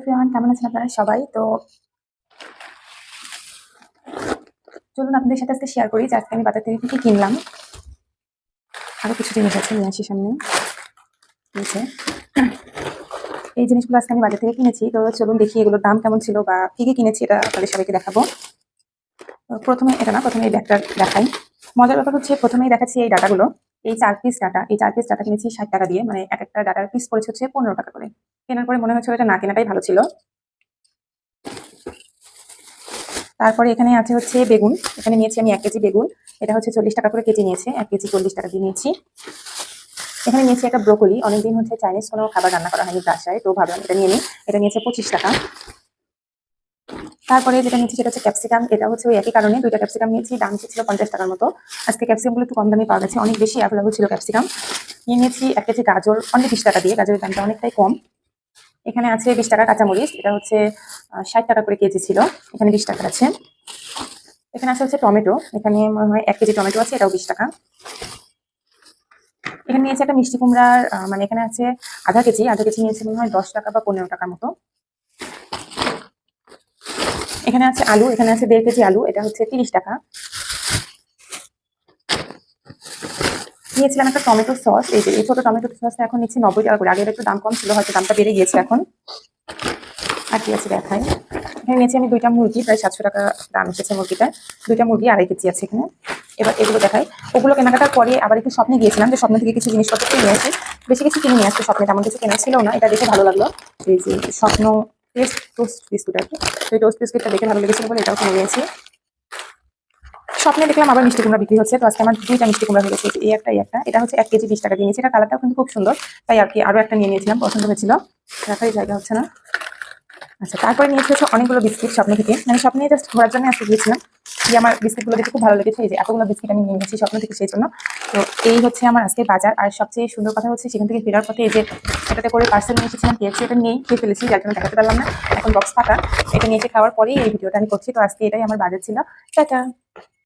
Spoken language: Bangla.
এভরিওয়ান, কেমন আছেন আপনারা সবাই? তো চলুন আপনাদের সাথে আজকে শেয়ার করি যে আজকে আমি বাজার থেকে কি কিনলাম। আরো কিছু জিনিস আছে নিয়ে আসি সামনে। নিচে এই জিনিসগুলো আজকে আমি বাজার থেকে কিনেছি। তো চলুন দেখি এগুলোর দাম কেমন ছিল বা কি কিনেছি, এটা আপনাদের সবাইকে দেখাবো। তো প্রথমে এটা না, প্রথমে এই ব্যাগটা দেখাই। মজার ব্যাপার হচ্ছে প্রথমেই দেখাচ্ছি এই ডাটাগুলো। এই 4 পিস ডাটা, এই 4 পিস ডাটা কিনেছি 60 টাকা দিয়ে। মানে এক একটা ডাটার পিস পড়েছে হচ্ছে 15 টাকা করে। কেনার পরে মনে হচ্ছিল এটা না কেনাটাই ভালো ছিল। তারপরে এখানে আছে হচ্ছে বেগুন। এখানে নিয়েছি আমি 1 কেজি বেগুন। এটা হচ্ছে 40 টাকা করে কেজি নিয়েছে। 1 কেজি 40 টাকা দিয়ে নিয়েছি। এখানে নিয়েছি একটা ব্রোকলি। অনেকদিন হচ্ছে চাইনিজ কোনো খাবার রান্না করা হয়নি বাসায়, তো ভাবলাম এটা নিয়ে নিই। এটা নিয়েছে 25 টাকা। তারপরে যেটা নিয়েছি সেটা হচ্ছে ক্যাপসিকাম। এটা হচ্ছে ওই একই কারণে 2টা ক্যাপসিকাম নিয়েছি। দাম ছিল 50 টাকার মতো। আজকে ক্যাপসিকামগুলো একটু কম দামে পাওয়া গেছে, অনেক বেশি অ্যাভেলেবল ছিল ক্যাপসিকাম। নিয়ে নিয়েছি 1 কেজি গাজর, অনলি 20 টাকা দিয়ে। গাজরের দামটা অনেকটাই কম। এখানে আছে 20 টাকা কাঁচামরিচ। এটা হচ্ছে 60 টাকা করে কেজি ছিল। এখানে 20 টাকা আছে। এখানে আছে হচ্ছে টমেটো। এখানে মনে হয় 1 কেজি টমেটো আছে, এটাও 20 টাকা। এখানে নিয়েছে একটা মিষ্টি কুমড়ার মানে এখানে আছে আধা কেজি। আধা কেজি নিয়েছে মনে হয় 10 টাকা বা 15 টাকার মতো। এখানে আছে আলু। এখানে আছে 1.5 কেজি আলু। এটা হচ্ছে 30 টাকা। নিয়েছিলাম একটা টমেটো সস। এই যে এই ছোট টমেটো সসটা এখন নিচ্ছি 90 টাকা করে। আগে একটু দাম কম ছিল, হয়তো দামটা বেড়ে গিয়েছে এখন। আর কি আছে দেখাই। এখানে নিয়েছি আমি 2টা মুরগি, প্রায় 700 টাকা দাম এসেছে মুরগিটা। 2টা মুরগি 2.5 কেজি আছে এখানে। এবার এগুলো দেখাই। ওগুলো কেনাকাটার পরে আবার একটু স্বপ্নে গিয়েছিলাম, যে স্বপ্ন থেকে কিছু জিনিসপত্র কিনে নিয়ে আসি। বেশি কিছু কিনে নিয়ে আসতে, স্বপ্নে তেমন কিছু কেনা ছিল না। এটা দেখে ভালো লাগলো। এই যে স্বপ্ন টোস্ট বিস্কুট আর কি। তো এই টোস্ট বিস্কুটটা দেখে ভালো লেগেছিল বলে এটাও কিনে নিয়েছি। স্বপ্নে দেখলাম আবার মিষ্টি কুমড়া বিক্রি হচ্ছে। তো আজকে আমার 2টা মিষ্টি কুমড়া হয়ে গেছে, এই একটা এই একটা। এটা হচ্ছে 1 কেজি 20 টাকা দিয়ে নিয়েছি। এটা কালারটাও কিন্তু খুব সুন্দর, তাই আর কি আরো একটা নিয়ে নিয়েছিলাম, পছন্দ হয়েছিল। রাখারই জায়গা হচ্ছে না। আচ্ছা, তারপরে নিয়েছি হচ্ছে অনেকগুলো বিস্কিট স্বপ্ন থেকে। মানে স্বপ্নে জাস্ট ঘোরার জন্য আজকে গিয়েছিলাম। যে আমার বিস্কিটগুলো দেখে খুব ভালো লেগেছে। এই যে এতগুলো বিস্কিট আমি নিয়ে নিয়েছি স্বপ্ন থেকে, সেই জন্য। তো এই হচ্ছে আমার আজকে বাজার। আর সবচেয়ে সুন্দর কথা হচ্ছে সেখান থেকে ফেরার পথে এই যে এটাতে করে পার্সেল নিয়ে এসেছিলাম কেএফসি, এটা নিয়েই খেয়ে ফেলেছি, যার জন্য দেখাতে পারলাম না। এখন বক্স ফাঁকা। এটা নিয়ে এসে খাওয়ার পরেই এই ভিডিওটা আমি করছি। তো আজকে এটাই আমার বাজার ছিল। টাটা।